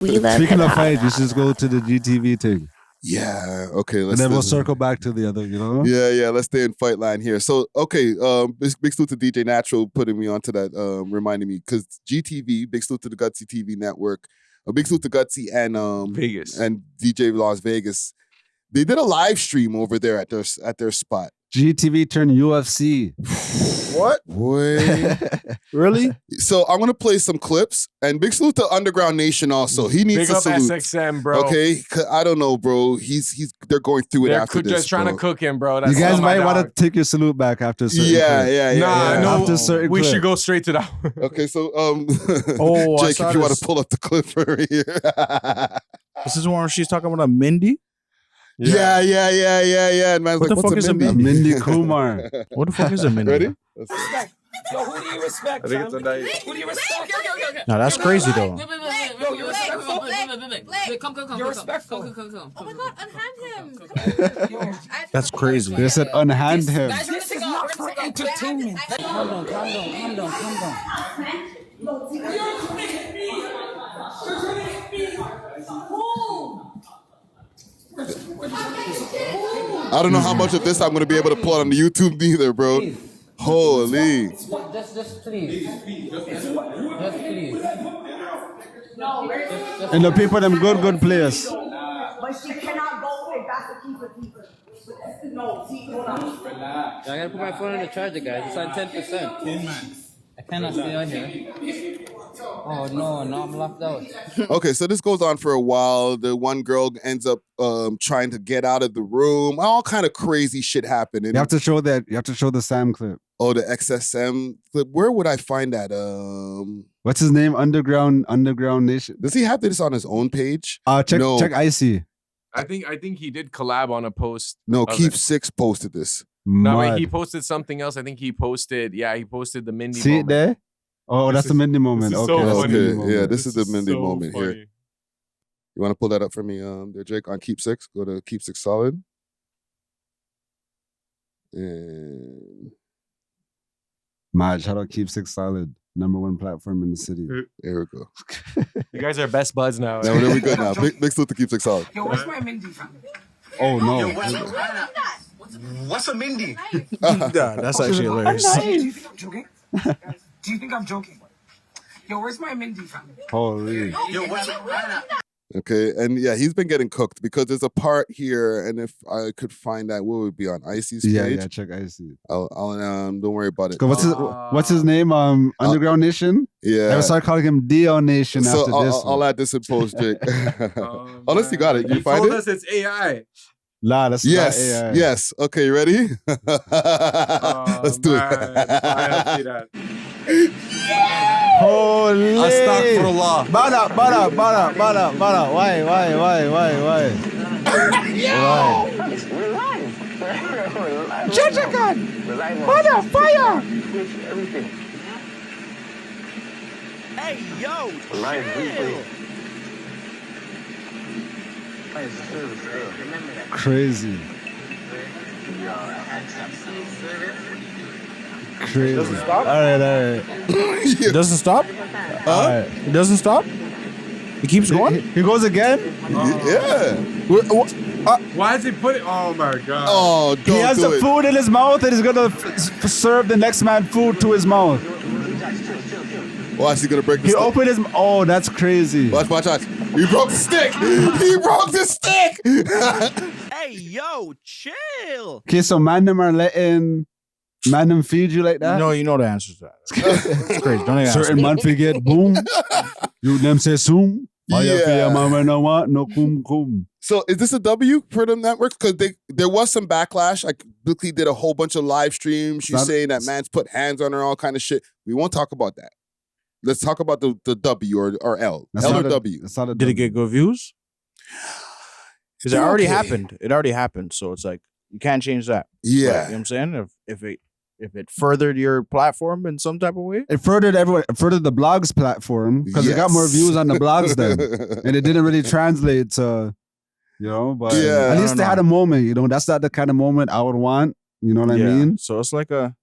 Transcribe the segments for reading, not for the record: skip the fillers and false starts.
We love Speaking of hip-hop. fight, you should just go to the GTV thing. Yeah. Okay. And then we'll circle back to the other, you know? Yeah. Let's stay in fight line here. So, okay. Big salute to DJ Natural putting me onto that, reminding me, because GTV, big salute to the Gutsy TV network, a big salute to Gutsy and Vegas and DJ Las Vegas. They did a live stream over there at their spot. GTV turned UFC. What? Boy. Really? So I'm gonna play some clips, and big salute to Underground Nation also. He needs big a up salute. SXM, bro. Okay, I don't know, bro. They're going through it after this. They're trying bro. to cook him, bro. That's You guys all my might want to dog. take your salute back after a certain clip. Nah, no. After a certain We clip. should go straight to that. Okay, so Oh, I Jake, saw if you want this. to pull up the clip for me here. This is one where she's talking about a Mindy. Yeah. And man's What like, the what's fuck is a Mindy? Mindy Kumar. What the fuck is a Mindy? Ready? Yo, who do you respect? I think it's a night. Who do you respect? Okay. No, that's crazy though. Yo, you're respectful. Come. You're respectful. Oh my god, unhand him. That's crazy. They said unhand him. This is not for entertainment. Calm down. I don't know how much of this I'm going to be able to pull on the YouTube either, bro. Holy. Just please. And the people, them good players. But she cannot go away. That's the keeper. No, see, hold on. I gotta put my phone on the charger, guys. It's on 10%. I cannot stay on here. Oh no, I'm locked out. Okay, so this goes on for a while. The one girl ends up trying to get out of the room. All kind of crazy shit happening. You have to show that. You have to show the Sam clip. Oh, the XSM clip. Where would I find that? What's his name? Underground Nation. Does he have this on his own page? Check Icy. I think he did collab on a post. No, of Keep it. Six posted this. No, wait, Mad. he posted something else. I think he posted the Mindy See it moment. there? Oh, that's the Mindy moment. this is Okay, so that's the funny. Mindy Okay, moment. yeah, this is the Mindy so moment here. funny. You want to pull that up for me, there, Jake, on Keep Six? Go to Keep Six Solid. And Mad, shout out Keep Six Solid. #1 platform in the city. there we go. You guys are best buds now. Now, there we go now. Big salute to Keep Six Solid. Yo, where's my Mindy from? Oh, no. What's a Mindy? Yeah, that's actually hilarious. Do you think I'm joking? Do you think I'm joking? Yo, where's my Mindy from? Holy. Yo, what's Okay, and yeah, he's been getting cooked because there's a part here, and if I could find that, what would it be on Icy's page? Yeah, check Icy. I'll don't worry about it. What's his name? Underground Nation? Yeah. I would start calling him Dion Nation So after this. I'll add this in post, Jake. Unless you got it, you He find told it? us it's AI. Nah, that's Yes, not AI. yes. Okay, you ready? Let's do it. I see that. Holy. Astaghfirullah. Bada. Why? Why? Chachakan! Bada, fire! Hey, yo! Crazy. Crazy. Doesn't stop? All right. It doesn't stop? Alright. It doesn't stop? It keeps going? He goes again? Yeah. Why is he putting? Oh my god! Oh, don't He has do the it. food in his mouth and he's gonna serve the next man food to his mouth. Watch, he's gonna break the He stick. opened his. Oh, that's crazy. Watch. He broke the stick. He broke the stick. Hey, yo, chill! Okay, so man them are letting man them feed you like that? No, you know the answer to that. It's crazy. Don't even ask Certain me. man forget boom. You them say soom. Yeah. No want no kum. So is this a W for them networks? Because there was some backlash. Like Blicky did a whole bunch of live streams. She's saying that man's put hands on her, all kind of shit. We won't talk about that. Let's talk about the W or L. That's L not or a- W. That's not a Did it get good views? Because it Still already okay. happened. It already happened. So it's like, you can't change that. Yeah. But, you know what I'm saying? If it furthered your platform in some type of way. It furthered everyone. It furthered the blogs platform because it got more Yes. views on the blogs then, and it didn't really translate to, But Yeah. at I least don't they had know. a moment. That's not the kind of moment I would want. You know what I mean? So it's like a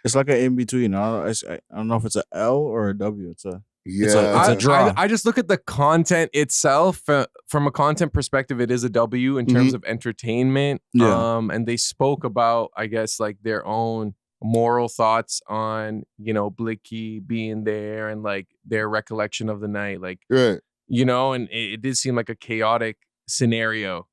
in between. I don't know if it's a L or a W. It's a Yeah, It's a draw. I just look at the content itself. From a content perspective, it is a W in terms of entertainment. Yeah. And they spoke about, I guess, like their own moral thoughts on, you know, Blicky being there and like their recollection of the night. Like, right. you know, and it did seem like a chaotic scenario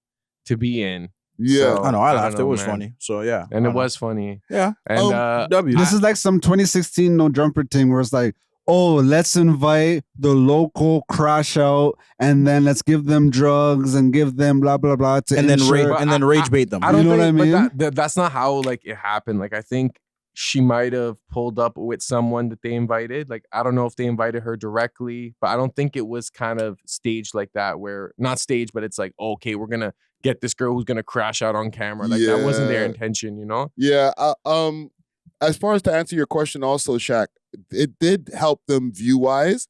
to be in. Yeah. So, I know. I don't laughed. It know, was man. funny. So yeah. And I it know. was funny. Yeah. And W. This is like some 2016 No Jumper thing where it's like, oh, let's invite the local crash out and then let's give them drugs and give them blah blah blah to and then ensure. rage bait them. I don't You know think, what I mean? but that's not how like it happened. Like I think she might have pulled up with someone that they invited. Like I don't know if they invited her directly, but I don't think it was kind of staged like that. Where not staged, but it's like okay, we're gonna get this girl who's gonna crash out on camera. Like that wasn't their intention, you know? Yeah. As far as to answer your question, also, Shaq, it did help them view wise.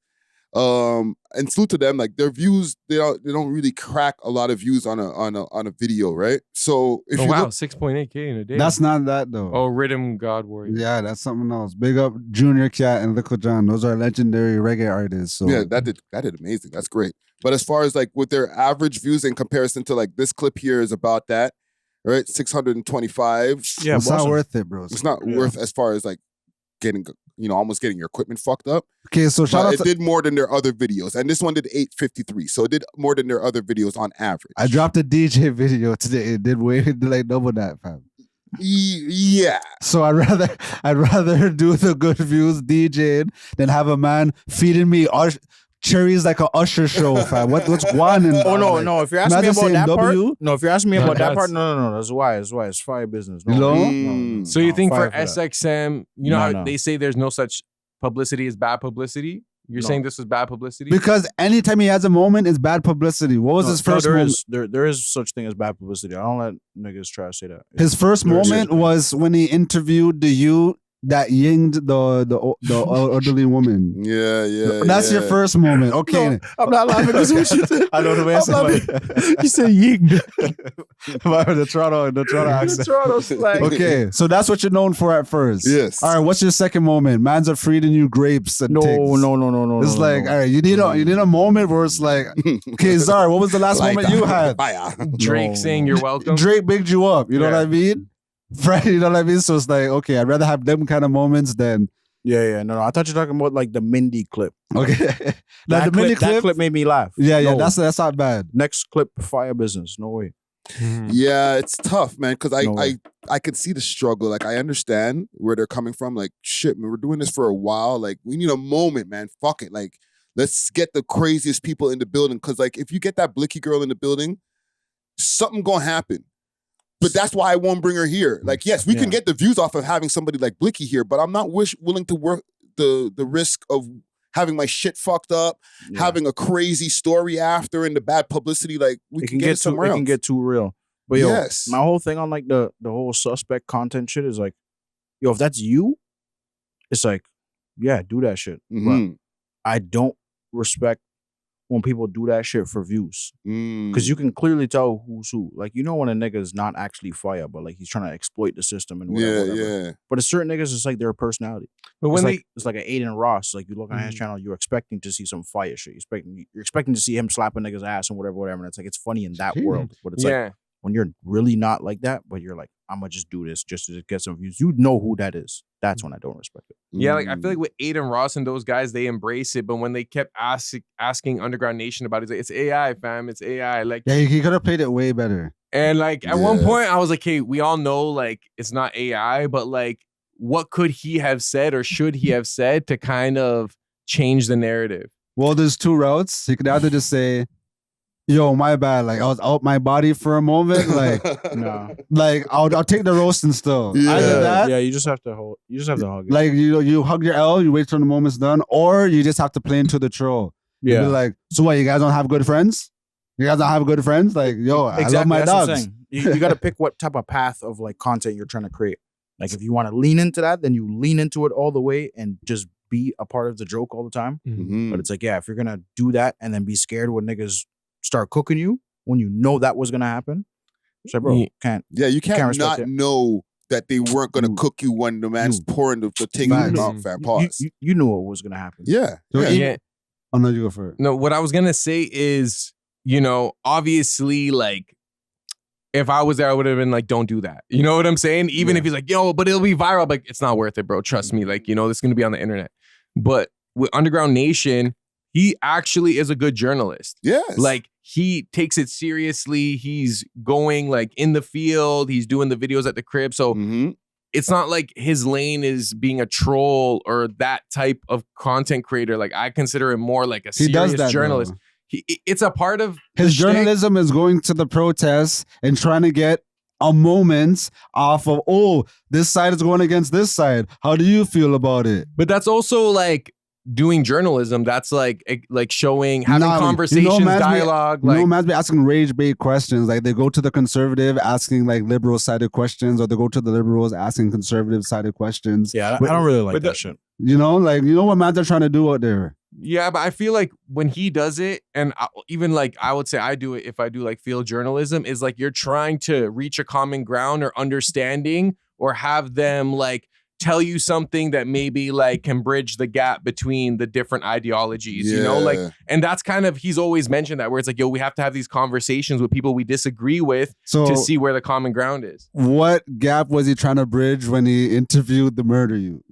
And salute to them. Like their views, they don't really crack a lot of views on a video, right? So if you look, 6.8K in a day. That's not that though. Oh, Rhythm God Warrior. Yeah, that's something else. Big up Junior Cat and Little John. Those are legendary reggae artists. So yeah, that did amazing. That's great. But as far as like with their average views in comparison to like this clip here is about that, right? 625. Yeah, it's not worth it, bro. It's not worth as far as like getting, you know, almost getting your equipment fucked up. Okay, so shout But out it to, did more than their other videos. And this one did 853. So it did more than their other videos on average. I dropped a DJ video today. It did way like double that, fam. Yeah. So I'd rather do the good views DJing than have a man feeding me cherries like a Usher show, fam. What's going on? Oh no, no. If you're asking me Imagine about that saying part, W. no. If you're asking me about that that's- part, no. That's why. It's fire business. No, You know? no. So you think for fire that. SXM, you know No, how no. they say there's no such publicity as bad publicity? You're No. saying this was bad publicity? Because anytime he has a moment, it's bad publicity. What was his first there moment? there is such thing as bad publicity. I don't let niggas try to say that. His first There is. moment was when he interviewed the youth that yinged the elderly woman. Yeah. That's your first moment. Okay. No, I'm not laughing because what you said. I know the way I I'm said laughing. it. You said ying. the Toronto accent. Toronto slang. Okay, so that's what you're known for at first. Yes. All right, what's your second moment? Man's are feeding you grapes and No. ticks. It's no, like, no. all right, you need a moment where it's like, okay, Zara, what was the last moment you had? Fire. Drake No. saying you're welcome. Drake bigged you up. You know what I mean? Right? You know what I mean? So it's like, okay, I'd rather have them kind of moments than Yeah. No. I thought you were talking about like the Mindy clip. okay. Now That the mini that clip made me laugh. yeah, No. that's not bad. Next clip, fire business. No way. Yeah, it's tough, man, because No way. I could see the struggle. Like, I understand where they're coming from. Like, shit, man, we're doing this for a while. Like, we need a moment, man. Fuck it. Like, let's get the craziest people in the building. Because, like, if you get that Blicky girl in the building, something gonna happen. But that's why I won't bring her here. Like, yes, we can get the views off of having somebody like Blicky here, but I'm not willing to work the risk of having my shit fucked up, having a crazy story after, and the bad publicity. Like, we can get it somewhere It else. can get too real. But yo, Yes. my whole thing on like the whole suspect content shit is like, yo, if that's you, it's like, yeah, do that shit. Mhm. But I don't respect when people do that shit for views. Because you can clearly tell who's who. Like, you know when a nigga is not actually fire, but like he's trying to exploit the system and whatever. Yeah. But a certain niggas, it's like their personality. But It's when like it's like an Aiden Ross. Like you look on his channel, you're expecting to see some fire shit. You're expecting to see him slap a nigga's ass and whatever. And it's like it's funny in that world. But it's like when you're really not like that, but you're like, I'm gonna just do this just to get some views. You know who that is. That's when I don't respect it. Yeah, like I feel like with Aiden Ross and those guys, they embrace it. But when they kept asking Underground Nation about it, it's like, it's AI, fam. It's AI. Like, Yeah, he could have played it way better. and like at one point, I was like, hey, we all know like it's not AI, but like, what could he have said or should he have said to kind of change the narrative? Well, there's two routes. He could either just say, yo, my bad. Like I was out my body for a moment. Like, Nah. like I'll take the roasting still. Either that, Yeah, you just have to hug it. like you hug your L, you wait till the moment's done, or you just have to play into the troll. Yeah. Be like, so what? You guys don't have good friends? You guys don't have good friends? Like, yo, I love my that's what I'm dogs. saying. You got to pick what type of path of like content you're trying to create. Like if you want to lean into that, then you lean into it all the way and just be a part of the joke all the time. Mhm. But it's like, yeah, if you're gonna do that and then be scared when niggas start cooking you when you know that was gonna happen, it's like, bro, can't. Yeah, you can't respect not it. know that they weren't gonna cook you when the man's pouring the thing in your Facts. mouth. Fam, pause. You knew it was gonna happen. Yeah. So yeah. even- Yeah. Oh no, you go for it. No, what I was gonna say is, you know, obviously, like, if I was there, I would have been like, don't do that. You know what I'm saying? Even if he's like, yo, but it'll be viral. I'm like, it's not worth it, bro. Trust me. Like, you know, this is gonna be on the internet. But with Underground Nation, he actually is a good journalist. Yes. Like, he takes it seriously. He's going like in the field. He's doing the videos at the crib. So it's not like his lane is being a troll or that type of content creator. Like, I consider him more like a serious journalist. It's a part of his journalism is going to the protests and trying to get a moment off of, oh, this side is going against this side. How do you feel about it? But that's also like doing journalism. That's like showing, having conversations, dialogue. Man's be asking rage bait questions. Like, they go to the conservative asking like liberal sided questions, or they go to the liberals asking conservative sided questions. Yeah, I don't really like that shit. You know, like, you know what man's are trying to do out there. Yeah, but I feel like when he does it, and even like I would say I do it if I do like field journalism, is like you're trying to reach a common ground or understanding, or have them like tell you something that maybe like can bridge the gap between the different ideologies, you know, like, and that's kind of, he's always mentioned that, where it's like, yo, we have to have these conversations with people we disagree with to see where the common ground is. What gap was he trying to bridge when he interviewed the murder youth?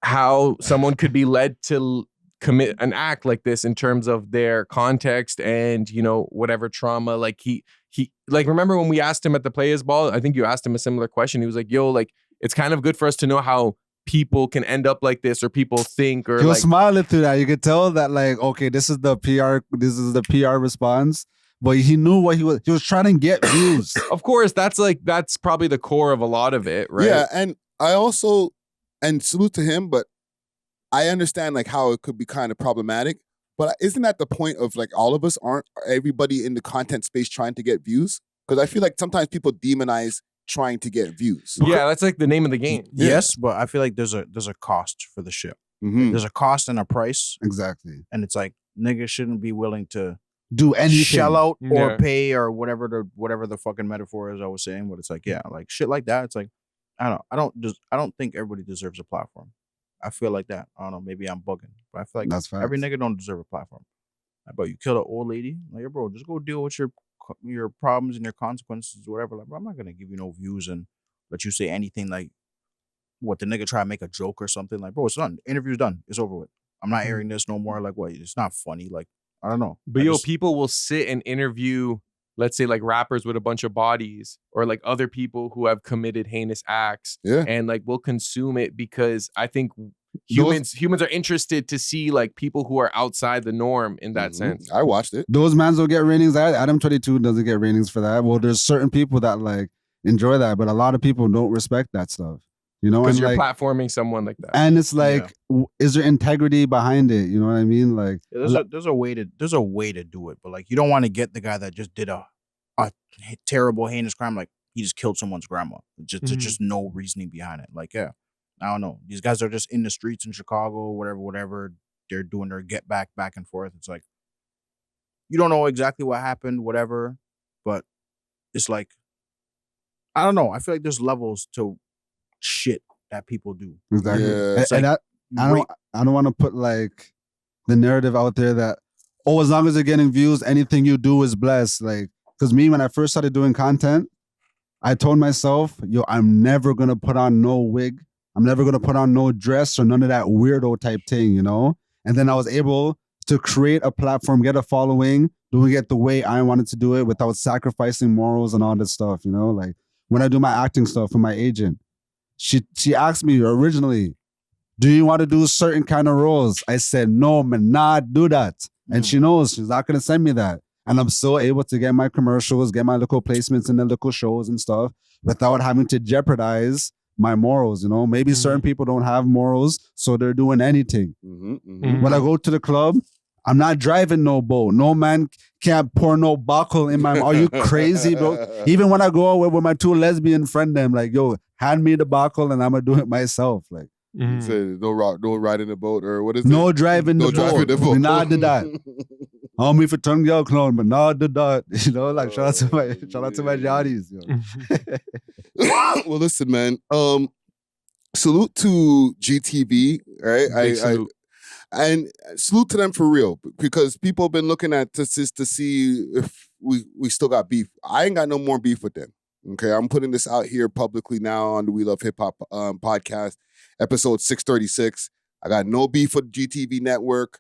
How someone could be led to commit an act like this in terms of their context and, you know, whatever trauma. Like he like, remember when we asked him at the Players Ball, I think you asked him a similar question. He was like, yo, like, it's kind of good for us to know how people can end up like this, or people think, or he was like smiling through that. You could tell that, like, okay, this is the PR response. But he knew what he was trying to get views. Of course, that's probably the core of a lot of it, right? Yeah, and I also, and salute to him, but I understand like how it could be kind of problematic. But isn't that the point of like all of us, aren't everybody in the content space trying to get views? Because I feel like sometimes people demonize trying to get views. Yeah, that's like the name of the game. Yes, but I feel like there's a cost for the shit. There's a cost and a price. Exactly. And it's like, niggas shouldn't be willing to do anything, shell out or pay or whatever the fucking metaphor is I was saying. But it's like, yeah, like shit like that. It's like, I don't think everybody deserves a platform. I feel like that. I don't know, maybe I'm bugging, but I feel like that's every nigga don't deserve a platform. But you killed an old lady, like, bro, just go deal with your problems and your consequences, whatever. Like, bro, I'm not gonna give you no views and let you say anything like what the nigga try to make a joke or something. Like, bro, it's done. The interview's done. It's over with. I'm not airing this no more. Like, what? It's not funny. Like, I don't know. But people will sit and interview, let's say, like rappers with a bunch of bodies, or like other people who have committed heinous acts, and like will consume it because I think humans are interested to see like people who are outside the norm in that sense. I watched it. Those mans don't get ratings. Adam 22 doesn't get ratings for that. Well, there's certain people that like enjoy that, but a lot of people don't respect that stuff. You know, because you're like, platforming someone like that, and it's like, is there integrity behind it? You know what I mean? Like, there's a way to do it, but like, you don't want to get the guy that just did a terrible heinous crime, like he just killed someone's grandma. There's just no reasoning behind it. Like, yeah, I don't know. These guys are just in the streets in Chicago, whatever. They're doing their get back and forth. It's like, you don't know exactly what happened, whatever, but it's like, I don't know. I feel like there's levels to shit that people do. Exactly. Yeah. And I don't want to put like the narrative out there that, oh, as long as you're getting views, anything you do is blessed. Like, because me, when I first started doing content, I told myself, yo, I'm never going to put on no wig. I'm never going to put on no dress or none of that weirdo type thing, you know? And then I was able to create a platform, get a following, doing it the way I wanted to do it without sacrificing morals and all this stuff, you know? Like, when I do my acting stuff for my agent, she asked me originally, do you want to do certain kind of roles? I said, no, man, not do that. And she knows she's not going to send me that. And I'm still able to get my commercials, get my local placements in the local shows and stuff without having to jeopardize my morals, you know? Maybe certain people don't have morals, so they're doing anything. When I go to the club, I'm not driving no boat. No man can't pour no buckle in my... Are you crazy, bro? Even when I go out with my two lesbian friends, I'm like, yo, hand me the buckle and I'm going to do it myself. Like, Say no ride in the boat, or what is it? No driving the boat. We not did that. Homie for tongue girl clone, but not did that. You know, like shout out to my jotties. Well, listen, man. Salute to GTV, right? And salute to them for real, because people have been looking at this to see if we still got beef. I ain't got no more beef with them. Okay, I'm putting this out here publicly now on the We Love Hip Hop podcast, episode 636. I got no beef with GTV Network.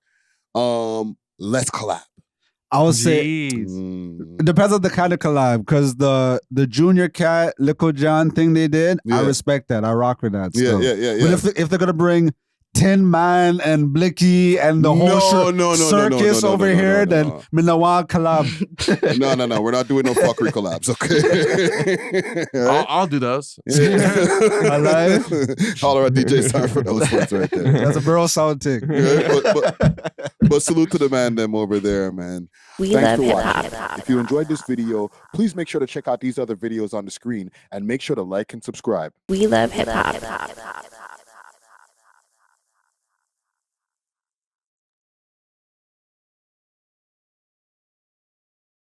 Let's collab. I would say Jeez. it depends on the kind of collab, because the Junior Cat, Lico John thing they did, I respect that. I rock with that. Still. Yeah. But if they're gonna bring Tin Man and Blicky and the whole circus over here, then Minawa collab. No. We're not doing no fuckery collabs, okay? I'll do those. Alive. Holler at DJ Star for those ones right there. That's a borough sound tick. But salute to the man them over there, man. Thanks for watching. If you enjoyed this video, please make sure to check out these other videos on the screen and make sure to like and subscribe. We love hip hop.